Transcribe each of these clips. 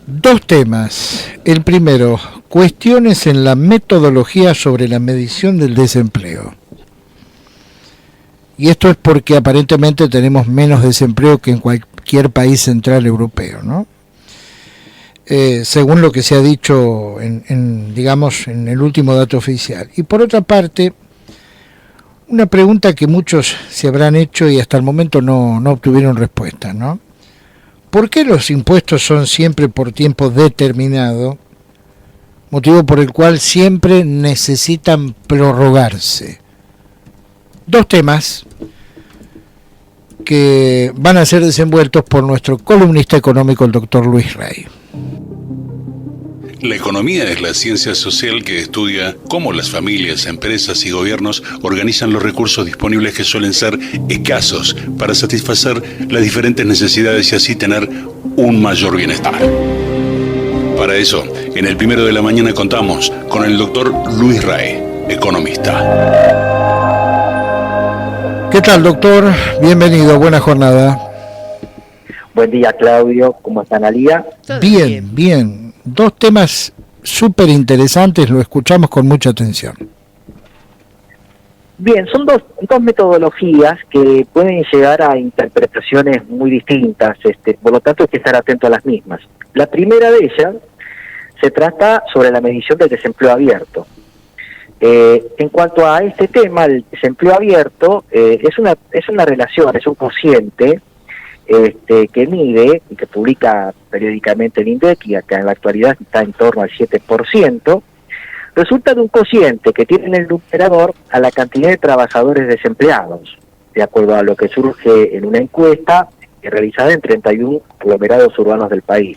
Dos temas. El primero, cuestiones en la metodología sobre la medición del desempleo. Y esto es porque aparentemente tenemos menos desempleo que en cualquier país central europeo, ¿no? Según lo que se ha dicho digamos, en el último dato oficial. Y por otra parte, una pregunta que muchos se habrán hecho y hasta el momento no obtuvieron respuesta, ¿no? ¿Por qué los impuestos son siempre por tiempo determinado, motivo por el cual siempre necesitan prorrogarse? Dos temas que van a ser desenvueltos por nuestro columnista económico, el doctor Luis Ray. La economía es la ciencia social que estudia cómo las familias, empresas y gobiernos organizan los recursos disponibles que suelen ser escasos para satisfacer las diferentes necesidades y así tener un mayor bienestar. Para eso, en el Primero de la Mañana contamos con el doctor Luis Ray, economista. ¿Qué tal, doctor? Bienvenido, buena jornada. Buen día, Claudio. ¿Cómo está Analía? Bien. Dos temas súper interesantes, lo escuchamos con mucha atención. Bien, son dos metodologías que pueden llegar a interpretaciones muy distintas, por lo tanto hay que estar atento a las mismas. La primera de ellas se trata sobre la medición del desempleo abierto. En cuanto a este tema, el desempleo abierto es una relación, es un cociente que mide y que publica periódicamente el INDEC, y acá en la actualidad está en torno al 7%, resulta de un cociente que tiene en el numerador a la cantidad de trabajadores desempleados, de acuerdo a lo que surge en una encuesta realizada en 31 aglomerados urbanos del país.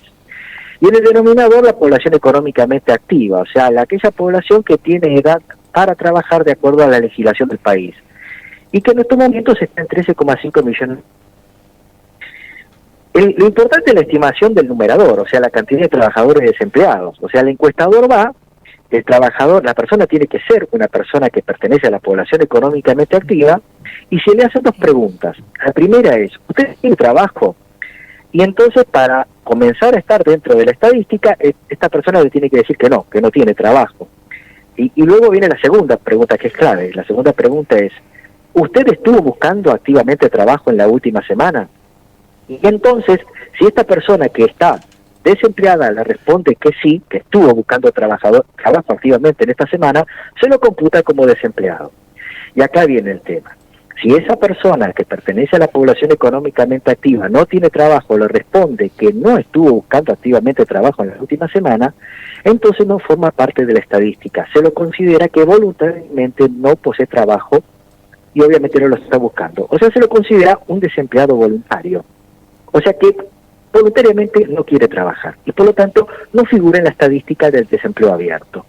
Y en el denominador la población económicamente activa, o sea, aquella población que tiene edad para trabajar de acuerdo a la legislación del país, y que en estos momentos está en 13,5 millones. Lo importante es la estimación del numerador, o sea, la cantidad de trabajadores desempleados. O sea, el encuestador el trabajador, la persona tiene que ser una persona que pertenece a la población económicamente activa, y se le hacen dos preguntas. La primera es, ¿usted tiene trabajo? Y entonces, para comenzar a estar dentro de la estadística, esta persona le tiene que decir que no tiene trabajo. Y luego viene la segunda pregunta, que es clave. La segunda pregunta es, ¿usted estuvo buscando activamente trabajo en la última semana? Y entonces, si esta persona que está desempleada le responde que sí, que estuvo buscando trabajo activamente en esta semana, se lo computa como desempleado. Y acá viene el tema. Si esa persona que pertenece a la población económicamente activa no tiene trabajo, le responde que no estuvo buscando activamente trabajo en la última semana, entonces no forma parte de la estadística. Se lo considera que voluntariamente no posee trabajo y obviamente no lo está buscando. O sea, se lo considera un desempleado voluntario. O sea que voluntariamente no quiere trabajar y por lo tanto no figura en la estadística del desempleo abierto.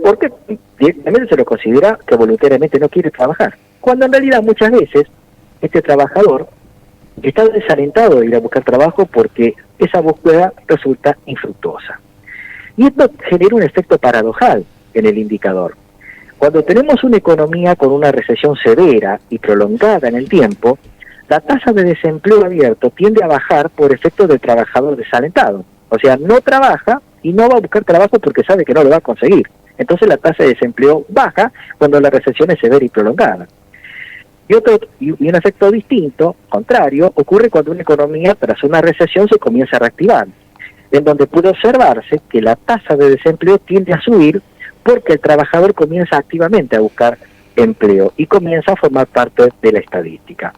Porque directamente se lo considera que voluntariamente no quiere trabajar, cuando en realidad muchas veces este trabajador está desalentado de ir a buscar trabajo porque esa búsqueda resulta infructuosa. Y esto genera un efecto paradojal en el indicador. Cuando tenemos una economía con una recesión severa y prolongada en el tiempo, la tasa de desempleo abierto tiende a bajar por efecto del trabajador desalentado. O sea, no trabaja y no va a buscar trabajo porque sabe que no lo va a conseguir. Entonces la tasa de desempleo baja cuando la recesión es severa y prolongada. Y un efecto distinto, contrario, ocurre cuando una economía tras una recesión se comienza a reactivar, en donde puede observarse que la tasa de desempleo tiende a subir porque el trabajador comienza activamente a buscar empleo y comienza a formar parte de la estadística.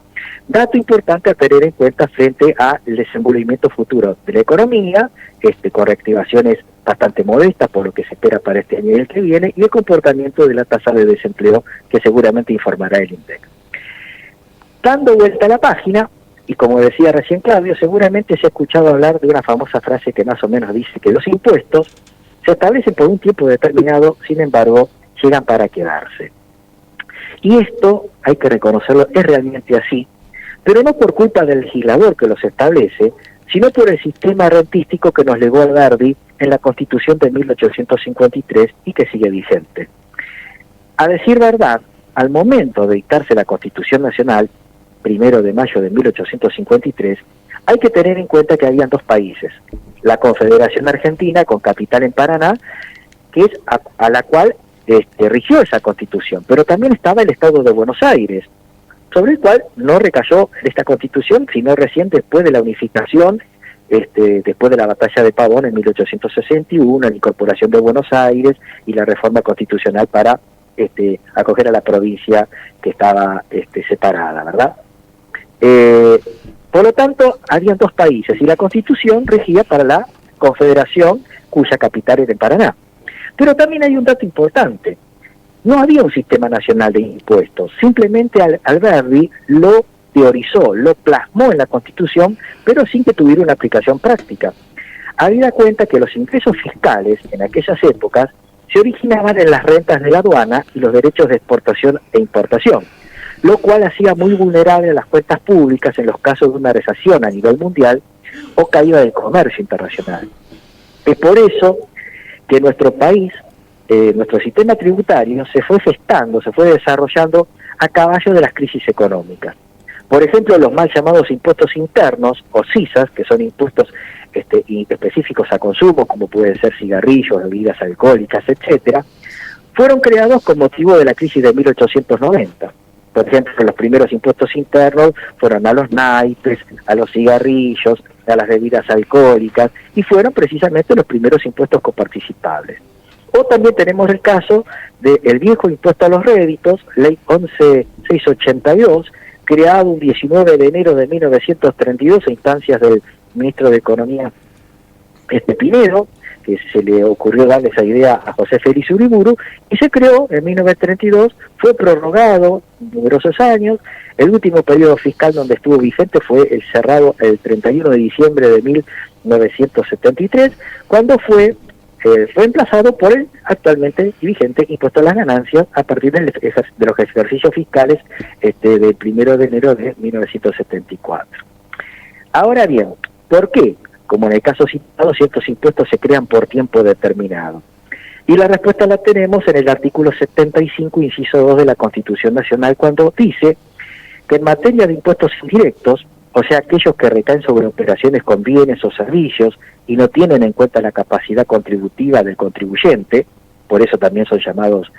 Dato importante a tener en cuenta frente al desenvolvimiento futuro de la economía, con reactivaciones bastante modestas por lo que se espera para este año y el que viene, y el comportamiento de la tasa de desempleo que seguramente informará el INDEC. Dando vuelta a la página, y como decía recién Claudio, seguramente se ha escuchado hablar de una famosa frase que más o menos dice que los impuestos se establecen por un tiempo determinado, sin embargo, llegan para quedarse. Y esto, hay que reconocerlo, es realmente así, pero no por culpa del legislador que los establece, sino por el sistema rentístico que nos legó Alberdi en la Constitución de 1853 y que sigue vigente. A decir verdad, al momento de dictarse la Constitución Nacional, 1 de mayo de 1853, Hay que tener en cuenta que habían dos países, la Confederación Argentina, con capital en Paraná, que es a la cual rigió esa constitución, pero también estaba el Estado de Buenos Aires, sobre el cual no recayó esta constitución, sino recién después de la unificación, después de la batalla de Pavón en 1861, la incorporación de Buenos Aires y la reforma constitucional para acoger a la provincia que estaba separada, ¿verdad? Por lo tanto, habían dos países y la Constitución regía para la Confederación, cuya capital era en Paraná. Pero también hay un dato importante. No había un sistema nacional de impuestos, simplemente Alberdi lo teorizó, lo plasmó en la Constitución, pero sin que tuviera una aplicación práctica. Habida cuenta que los ingresos fiscales en aquellas épocas se originaban en las rentas de la aduana y los derechos de exportación e importación, lo cual hacía muy vulnerable a las cuentas públicas en los casos de una recesión a nivel mundial o caída del comercio internacional. Es por eso que nuestro país, nuestro sistema tributario, se fue gestando, se fue desarrollando a caballo de las crisis económicas. Por ejemplo, los mal llamados impuestos internos, o CISAs, que son impuestos específicos a consumo, como pueden ser cigarrillos, bebidas alcohólicas, etcétera, fueron creados con motivo de la crisis de 1890. Por ejemplo, los primeros impuestos internos fueron a los naipes, a los cigarrillos, a las bebidas alcohólicas, y fueron precisamente los primeros impuestos coparticipables. O también tenemos el caso del viejo impuesto a los réditos, ley 11682, creado un 19 de enero de 1932 a instancias del ministro de Economía Pinedo, que se le ocurrió darle esa idea a José Félix Uriburu, y se creó en 1932, fue prorrogado numerosos años. El último periodo fiscal donde estuvo vigente fue el cerrado el 31 de diciembre de 1973, cuando fue reemplazado por el actualmente vigente impuesto a las ganancias a partir de los ejercicios fiscales del 1 de enero de 1974. Ahora bien, ¿por qué? Como en el caso citado, ciertos impuestos se crean por tiempo determinado. Y la respuesta la tenemos en el artículo 75, inciso 2 de la Constitución Nacional, cuando dice que en materia de impuestos indirectos, o sea, aquellos que recaen sobre operaciones con bienes o servicios y no tienen en cuenta la capacidad contributiva del contribuyente, por eso también son llamados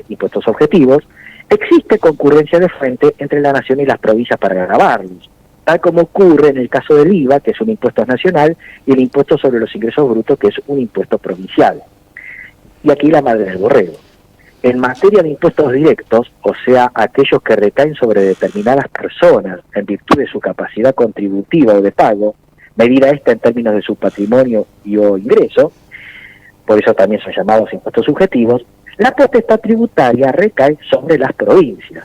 impuestos objetivos, existe concurrencia de fuente entre la nación y las provincias para gravarlos, tal como ocurre en el caso del IVA, que es un impuesto nacional, y el impuesto sobre los ingresos brutos, que es un impuesto provincial. Y aquí la madre del borrego. En materia de impuestos directos, o sea, aquellos que recaen sobre determinadas personas en virtud de su capacidad contributiva o de pago, medida esta en términos de su patrimonio y o ingreso, por eso también son llamados impuestos subjetivos, la potestad tributaria recae sobre las provincias.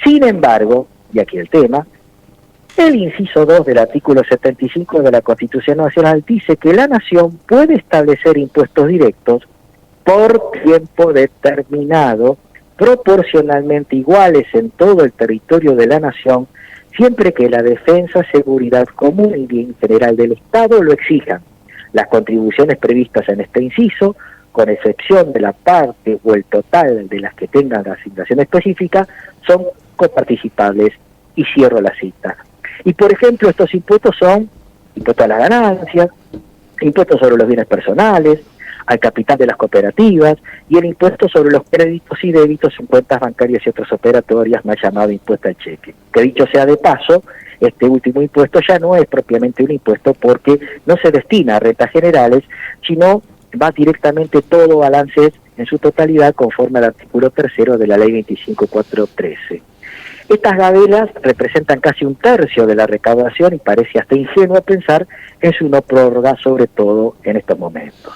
Sin embargo, y aquí el tema, el inciso 2 del artículo 75 de la Constitución Nacional dice que la nación puede establecer impuestos directos por tiempo determinado, proporcionalmente iguales en todo el territorio de la nación, siempre que la defensa, seguridad común y bien general del Estado lo exijan. Las contribuciones previstas en este inciso, con excepción de la parte o el total de las que tengan la asignación específica, son coparticipables, y cierro la cita. Y por ejemplo, estos impuestos son impuestos a las ganancias, impuestos sobre los bienes personales, al capital de las cooperativas y el impuesto sobre los créditos y débitos en cuentas bancarias y otras operatorias, más llamado impuesto al cheque. Que dicho sea de paso, este último impuesto ya no es propiamente un impuesto porque no se destina a rentas generales, sino va directamente todo al ANSES en su totalidad conforme al artículo 3 de la ley 25.413. Estas gabelas representan casi un tercio de la recaudación y parece hasta ingenuo pensar en su no prórroga, sobre todo en estos momentos.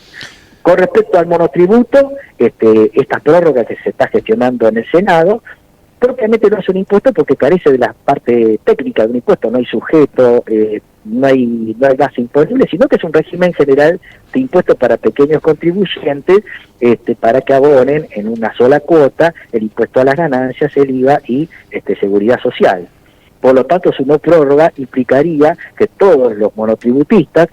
Con respecto al monotributo, esta prórroga que se está gestionando en el Senado, propiamente no es un impuesto porque carece de la parte técnica de un impuesto, no hay sujeto, no hay base imponible, sino que es un régimen general de impuestos para pequeños contribuyentes, para que abonen en una sola cuota el impuesto a las ganancias, el IVA y seguridad social. Por lo tanto, su no prórroga implicaría que todos los monotributistas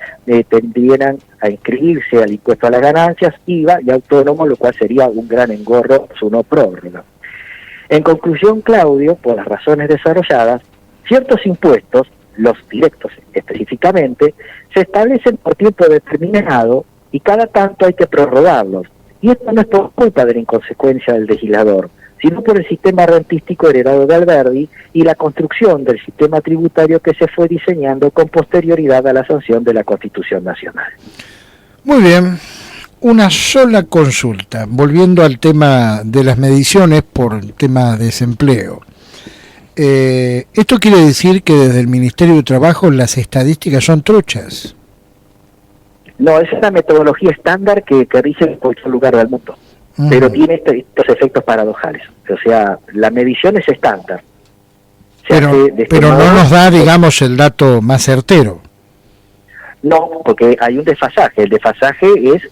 tendrían a inscribirse al impuesto a las ganancias, IVA y autónomo, lo cual sería un gran engorro su no prórroga. En conclusión, Claudio, por las razones desarrolladas, ciertos impuestos, los directos específicamente, se establecen por tiempo determinado y cada tanto hay que prorrogarlos. Y esto no es por culpa de la inconsecuencia del legislador, sino por el sistema rentístico heredado de Alberdi y la construcción del sistema tributario que se fue diseñando con posterioridad a la sanción de la Constitución Nacional. Muy bien, una sola consulta, volviendo al tema de las mediciones por tema de desempleo. ¿Esto quiere decir que desde el Ministerio de Trabajo las estadísticas son truchas? No, es una metodología estándar que rige en cualquier lugar del mundo, pero tiene estos efectos paradojales. O sea, la medición es estándar. Pero no nos da, digamos, el dato más certero. No, porque hay un desfasaje. El desfasaje es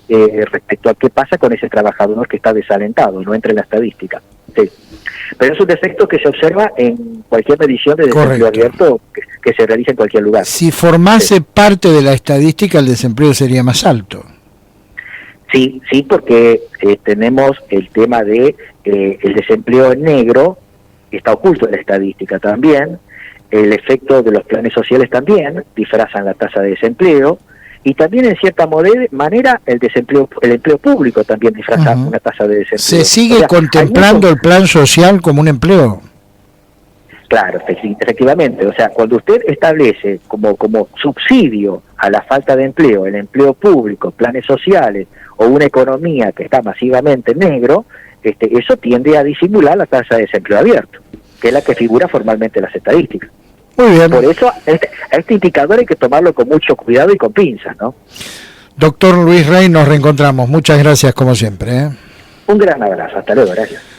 respecto a qué pasa con ese trabajador que está desalentado, no entra en la estadística. Sí. Pero es un defecto que se observa en cualquier medición de desempleo abierto que se realiza en cualquier lugar. Si formase parte de la estadística, el desempleo sería más alto. Sí, porque tenemos el tema de el desempleo negro, que está oculto en la estadística también, el efecto de los planes sociales también disfrazan la tasa de desempleo, y también en cierta manera el empleo público también disfraza una tasa de desempleo. ¿Se sigue contemplando el plan social como un empleo? Claro, efectivamente. O sea, cuando usted establece como subsidio a la falta de empleo, el empleo público, planes sociales o una economía que está masivamente en negro, eso tiende a disimular la tasa de desempleo abierto, que es la que figura formalmente en las estadísticas. Muy bien. Por eso a este indicador hay que tomarlo con mucho cuidado y con pinzas, ¿no? Doctor Luis Rey, nos reencontramos. Muchas gracias como siempre. Un gran abrazo. Hasta luego. Gracias.